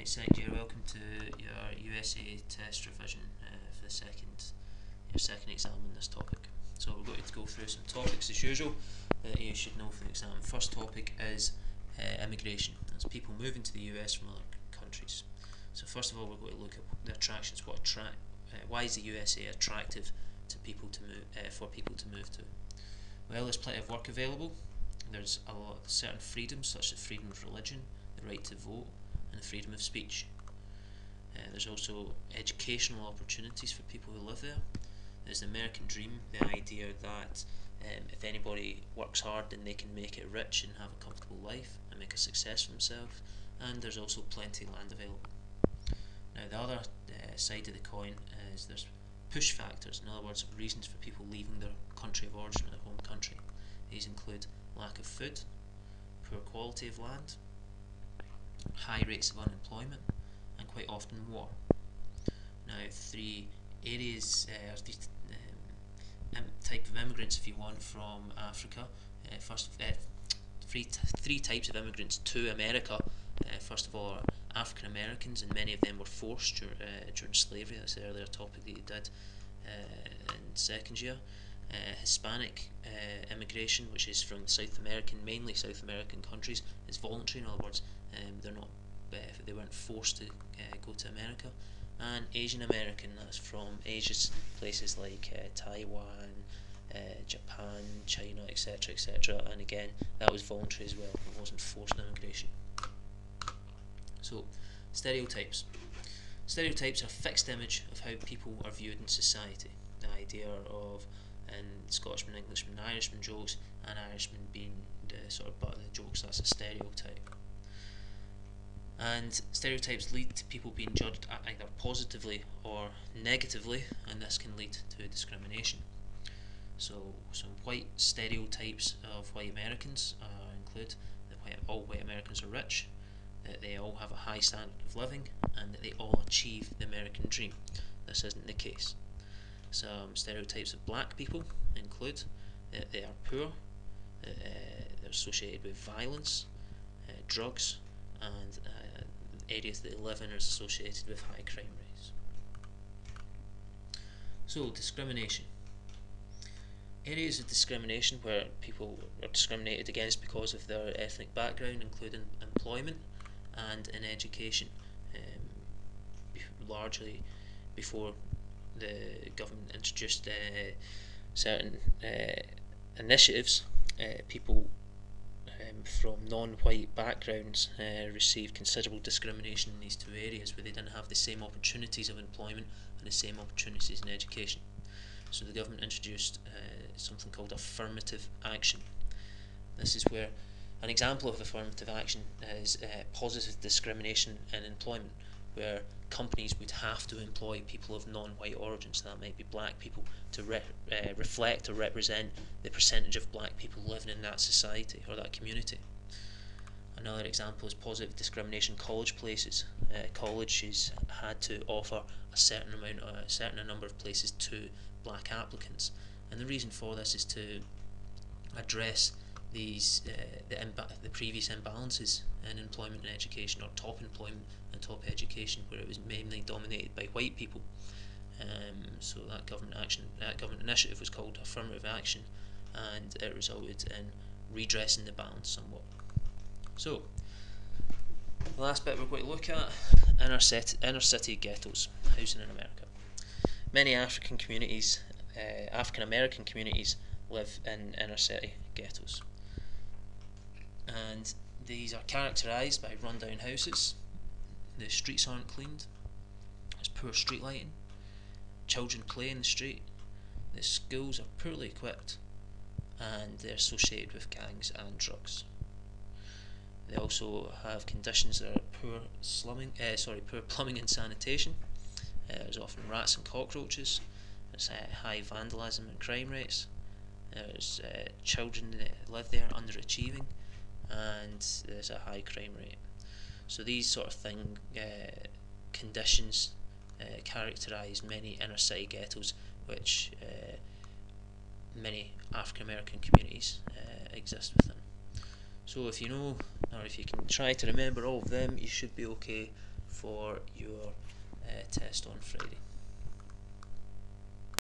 Right, second year, welcome to your USA test revision for your second exam on this topic. So we're going to go through some topics as usual that you should know for the exam. First topic is immigration. That's people moving to the US from other countries. So first of all, we're going to look at the attractions. Why is the USA attractive to people to move for people to move to? Well, there's plenty of work available. There's a lot of certain freedoms, such as freedom of religion, the right to vote, and the freedom of speech. There's also educational opportunities for people who live there. There's the American dream, the idea that if anybody works hard, then they can make it rich and have a comfortable life and make a success for themselves. And there's also plenty of land available. Now, the other side of the coin is there's push factors, in other words, reasons for people leaving their country of origin or their home country. These include lack of food, poor quality of land, high rates of unemployment, and quite often war. Now, three type of immigrants, if you want, from Africa. Three types of immigrants to America. First of all, are African Americans, and many of them were forced during slavery. That's the earlier topic that you did in second year. Hispanic immigration, which is from mainly South American countries, is voluntary. In other words, they weren't forced to go to America. And Asian American, that's from Asia's places like Taiwan, Japan, China, etc., etc. And again, that was voluntary as well. It wasn't forced immigration. So, stereotypes. Stereotypes are a fixed image of how people are viewed in society. The idea of Scotchman, Englishman, Irishman jokes, and Irishman being the sort of butt of the jokes, that's a stereotype. And stereotypes lead to people being judged either positively or negatively, and this can lead to discrimination. So some white stereotypes of white Americans include that all white Americans are rich, that they all have a high standard of living, and that they all achieve the American dream. This isn't the case. Some stereotypes of black people include that they are poor, that they're associated with violence, drugs, and areas that they live in are associated with high crime rates. So, discrimination. Areas of discrimination where people are discriminated against because of their ethnic background include in employment and in education. Largely before the government introduced certain initiatives, people from non-white backgrounds received considerable discrimination in these two areas, where they didn't have the same opportunities of employment and the same opportunities in education. So the government introduced something called affirmative action. This is where an example of affirmative action is positive discrimination in employment, where companies would have to employ people of non-white origin, so that might be black people, to reflect or represent the percentage of black people living in that society or that community. Another example is positive discrimination college places. Colleges had to offer a certain number of places to black applicants, and the reason for this is to address the previous imbalances in employment and education, or top employment and top education, where it was mainly dominated by white people. So that government initiative was called affirmative action, and it resulted in redressing the balance somewhat. So, the last bit we're going to look at, inner city ghettos, housing in America. Many African American communities live in inner city ghettos, and these are characterised by rundown houses, the streets aren't cleaned, there's poor street lighting, children play in the street, the schools are poorly equipped, and they're associated with gangs and drugs. They also have conditions that are poor plumbing and sanitation. There's often rats and cockroaches. There's high vandalism and crime rates. There's children that live there underachieving, and there's a high crime rate. So these sort of conditions characterise many inner city ghettos, which many African American communities exist within. So if you know, or if you can try to remember all of them, you should be okay for your test on Friday.